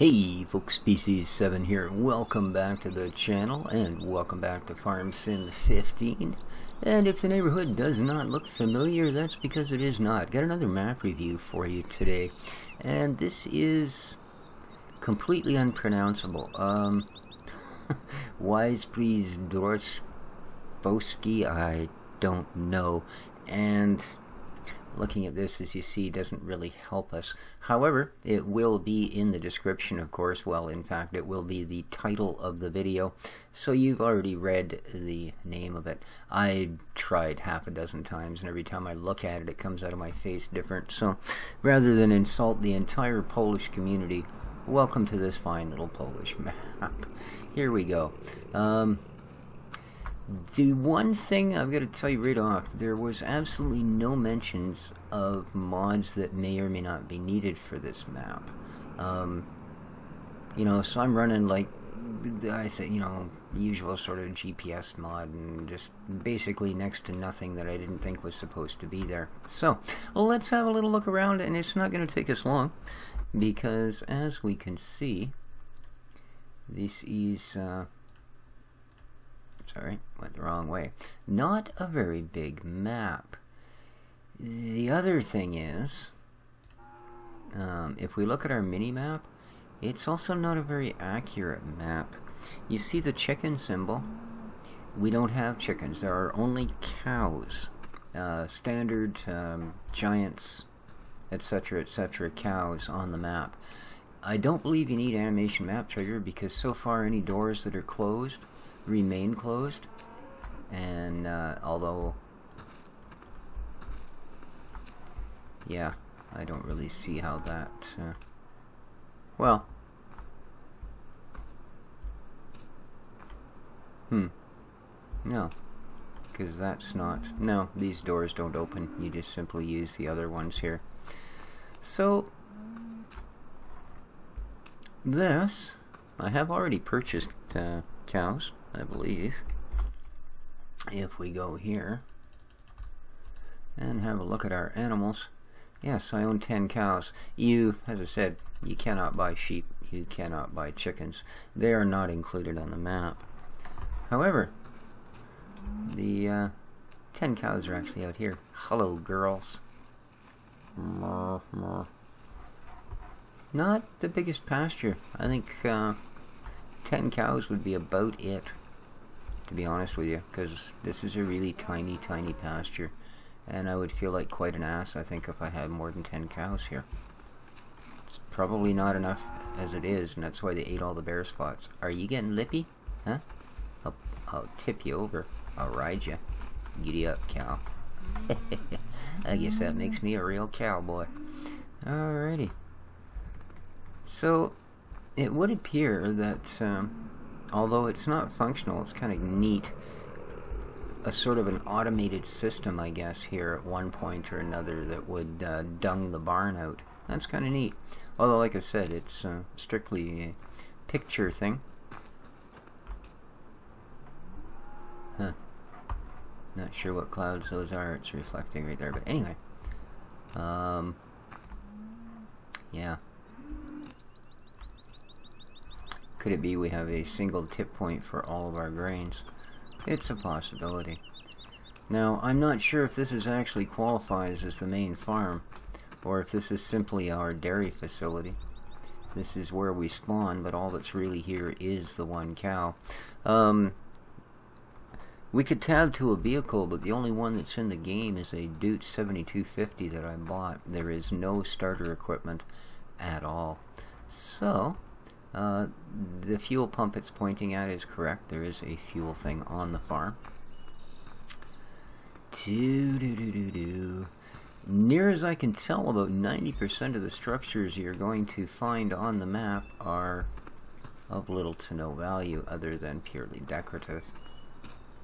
Hey folks, Species7 here. Welcome back to the channel and welcome back to Farm Sim 15. And if the neighborhood does not look familiar, that's because it is not. Got another map review for you today. And this is completely unpronounceable. Wies Przy Drodze, I don't know. And looking at this, as you see, doesn't really help us. However, it will be in the description, of course. Well, in fact, it will be the title of the video. So you've already read the name of it. I tried half a dozen times, and every time I look at it, it comes out of my face different. So rather than insult the entire Polish community, welcome to this fine little Polish map. Here we go. The one thing I've got to tell you right off, there was absolutely no mentions of mods that may or may not be needed for this map. You know, so I'm running like, I think, you know, usual sort of GPS mod and just basically next to nothing that I didn't think was supposed to be there. So, let's have a little look around, and it's not going to take us long because, as we can see, this is... sorry, went the wrong way. Not a very big map. The other thing is, if we look at our mini-map, it's also not a very accurate map. You see the chicken symbol? We don't have chickens. There are only cows. Standard, giants, etc., cows on the map. I don't believe you need animation map trigger because so far any doors that are closed remain closed, and although yeah, I don't really see how that well, no, because that's not, no, these doors don't open. You just simply use the other ones here. So this, I have already purchased cows, I believe. If we go here and have a look at our animals, yes, I own 10 cows. You, as I said, you cannot buy sheep, you cannot buy chickens. They are not included on the map. However, the 10 cows are actually out here. Hello, girls. Not the biggest pasture. I think 10 cows would be about it, to be honest with you, because this is a really tiny pasture, and I would feel like quite an ass, I think, if I had more than 10 cows here. It's probably not enough as it is, and that's why they ate all the bare spots. Are you getting lippy? Huh? I'll tip you over. I'll ride you. Giddy up, cow. I guess that makes me a real cowboy. Alrighty. So it would appear that, although it's not functional, it's kind of neat, a sort of an automated system, I guess, here at one point or another that would dung the barn out. That's kind of neat. Although, like I said, it's strictly a picture thing. Huh. Not sure what clouds those are. It's reflecting right there. But anyway. Yeah. Could it be we have a single tip point for all of our grains? It's a possibility. Now, I'm not sure if this is actually qualifies as the main farm, or if this is simply our dairy facility. This is where we spawn, but all that's really here is the one cow. We could tab to a vehicle, but the only one that's in the game is a Duke 7250 that I bought. There is no starter equipment at all. So, the fuel pump it's pointing at is correct. There is a fuel thing on the farm. Near as I can tell, about 90% of the structures you're going to find on the map are of little to no value other than purely decorative.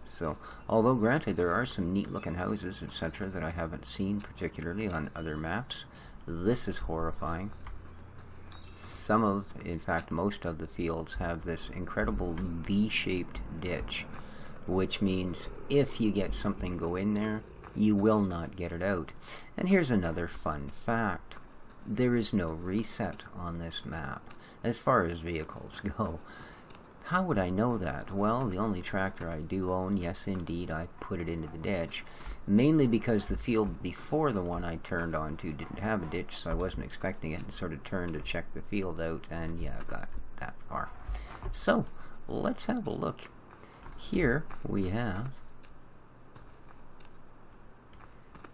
So, although granted there are some neat looking houses, etc., that I haven't seen particularly on other maps, this is horrifying. Some of, in fact most of the fields have this incredible V-shaped ditch, which means if you get something go in there, you will not get it out. And here's another fun fact. there is no reset on this map as far as vehicles go. How would I know that? Well, the only tractor I do own, yes indeed, I put it into the ditch. Mainly because the field before the one I turned onto didn't have a ditch, so I wasn't expecting it, and sort of turned to check the field out, and yeah, I got that far. So, let's have a look. Here we have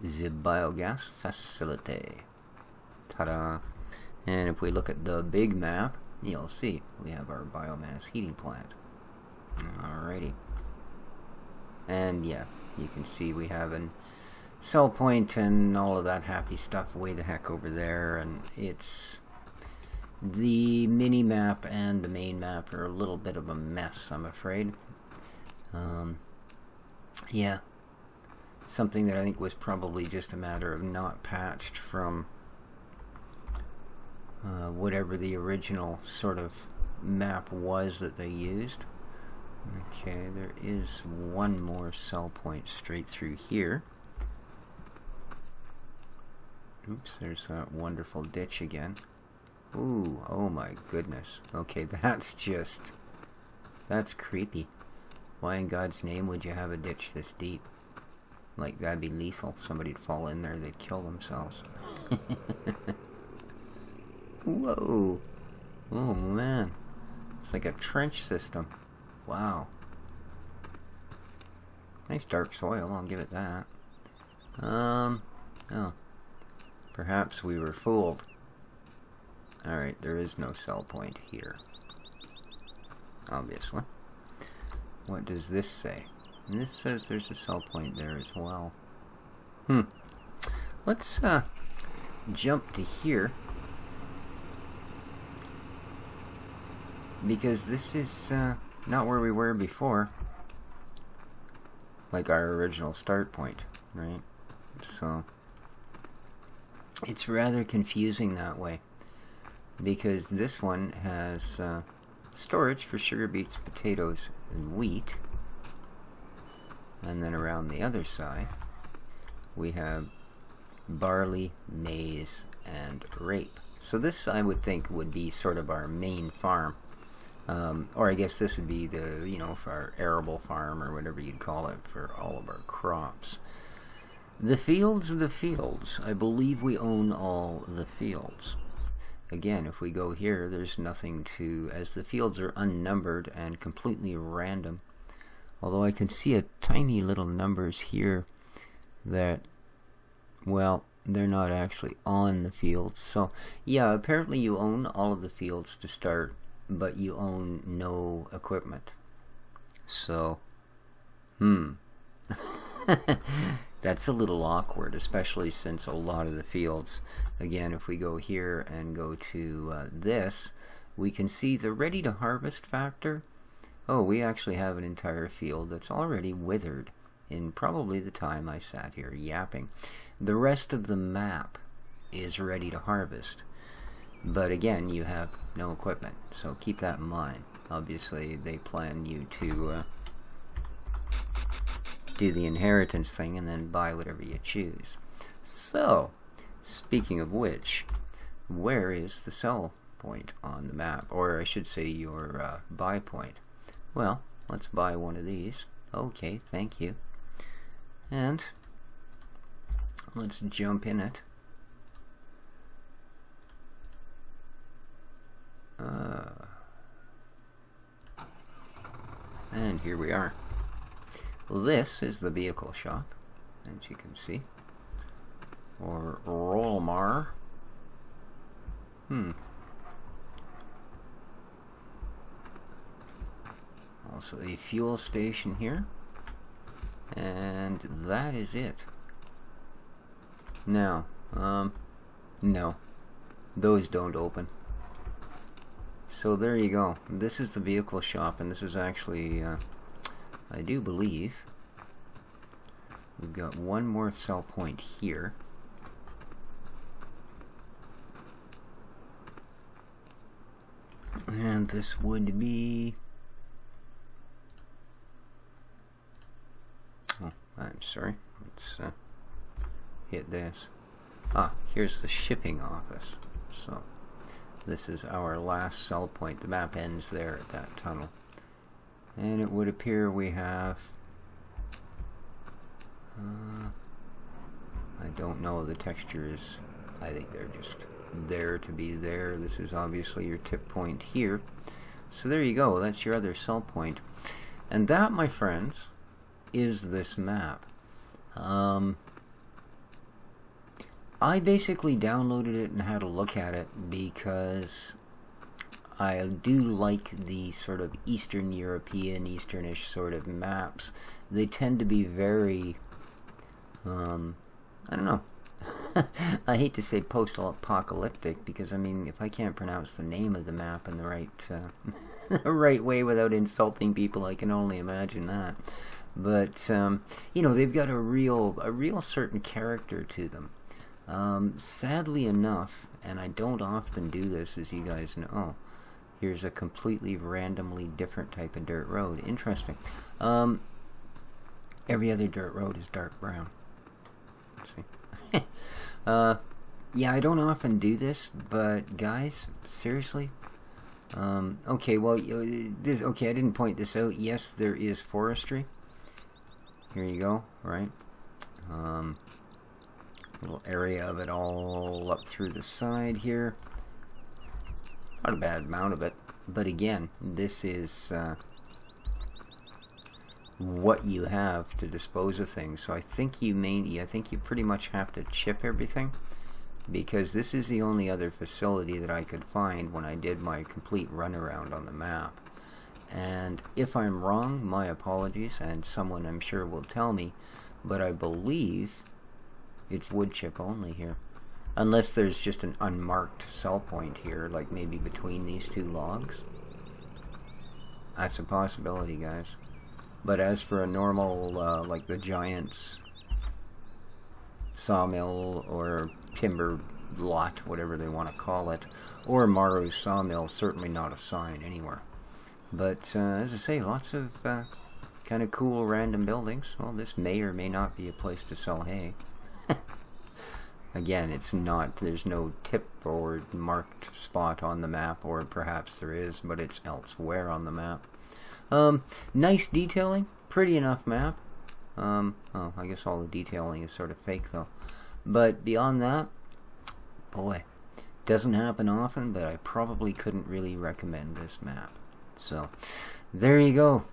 the biogas facility. Ta-da! And if we look at the big map, you'll see we have our biomass heating plant. Alrighty. And yeah, you can see we have an cell point and all of that happy stuff way the heck over there, and it's the mini map and the main map are a little bit of a mess, I'm afraid. Yeah, something that I think was probably just a matter of not patched from whatever the original sort of map was that they used. Okay, there is one more cell point straight through here. Oops, there's that wonderful ditch again. Ooh, oh my goodness. Okay, that's creepy. Why in God's name would you have a ditch this deep? Like, that'd be lethal. Somebody'd fall in there, they'd kill themselves. Whoa. Oh man. It's like a trench system. Wow. Nice dark soil, I'll give it that. Oh. Perhaps we were fooled. Alright, there is no cell point here. Obviously. What does this say? And this says there's a cell point there as well. Let's jump to here. Because this is not where we were before. Like our original start point, right? So it's rather confusing that way. Because this one has storage for sugar beets, potatoes, and wheat. And then around the other side, we have barley, maize, and rape. So this, I would think, would be sort of our main farm. Or I guess this would be the, you know, for our arable farm, or whatever you'd call it, for all of our crops. The fields. I believe we own all the fields. Again, if we go here, there's nothing to, as the fields are unnumbered and completely random. Although I can see a tiny little numbers here that, well, they're not actually on the fields. So, yeah, apparently you own all of the fields to start, but you own no equipment. So, that's a little awkward, especially since a lot of the fields, again, if we go here and go to this, we can see the ready to harvest factor. Oh, we actually have an entire field that's already withered in probably the time I sat here yapping. The rest of the map is ready to harvest. But again, you have no equipment, so keep that in mind. Obviously, they plan you to do the inheritance thing and then buy whatever you choose. So, speaking of which, where is the sell point on the map? Or I should say your buy point. Well, let's buy one of these. Okay, thank you. And let's jump in it. And here we are. This is the vehicle shop, as you can see. Or Rollmar. Also a fuel station here. And that is it. Now, no. Those don't open. So there you go. This is the vehicle shop, and this is actually, I do believe, we've got one more sell point here. And this would be... Oh, I'm sorry. Let's hit this. Ah, here's the shipping office. So this is our last sell point. The map ends there at that tunnel. And it would appear we have... I don't know, the texture is... I think they're just there to be there. This is obviously your tip point here. So there you go, that's your other sell point. And that, my friends, is this map. I basically downloaded it and had a look at it because I do like the sort of Eastern European, Easternish sort of maps. They tend to be very, I don't know. I hate to say post-apocalyptic because, I mean, if I can't pronounce the name of the map in the right, the right way without insulting people, I can only imagine that. But, you know, they've got a real certain character to them. Sadly enough, and I don't often do this, as you guys know. Oh, here's a completely randomly different type of dirt road. Interesting. Every other dirt road is dark brown. Let's see. Yeah, I don't often do this, but guys, seriously. Okay, well, okay, I didn't point this out. Yes, there is forestry. Here you go, right? Little area of it all up through the side here. Not a bad amount of it, but again, this is what you have to dispose of things. So I think I think you pretty much have to chip everything, because this is the only other facility that I could find when I did my complete runaround on the map. And if I'm wrong, my apologies, and someone I'm sure will tell me, but I believe it's wood chip only here, unless there's just an unmarked sell point here, like maybe between these two logs. That's a possibility, guys. But as for a normal, like the Giants sawmill or timber lot, whatever they want to call it, or Maru's sawmill, certainly not a sign anywhere. But as I say, lots of kind of cool random buildings. Well, this may or may not be a place to sell hay. Again, it's not, there's no tip or marked spot on the map, or perhaps there is, but it's elsewhere on the map. Nice detailing, pretty enough map. Oh, I guess all the detailing is sort of fake though. But beyond that, boy, doesn't happen often, but I probably couldn't really recommend this map. So, there you go.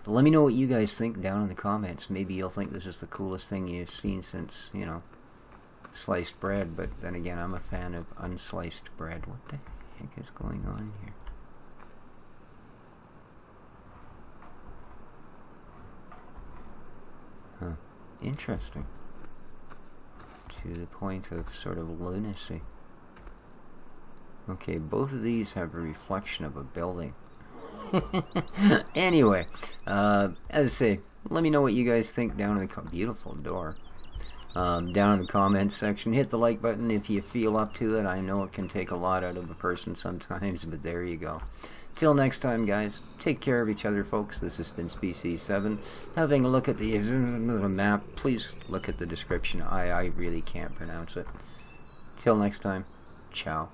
Let me know what you guys think down in the comments. Maybe you'll think this is the coolest thing you've seen since, you know, sliced bread. But then again, I'm a fan of unsliced bread. What the heck is going on here? Huh. Interesting. To the point of sort of lunacy. Okay, both of these have a reflection of a building. Anyway, as I say, let me know what you guys think down in the beautiful door. Down in the comments section. Hit the like button if you feel up to it. I know it can take a lot out of a person sometimes, but there you go. Till next time, guys, take care of each other, folks. This has been Species 7. Having a look at the map, please look at the description. I really can't pronounce it. Till next time, ciao.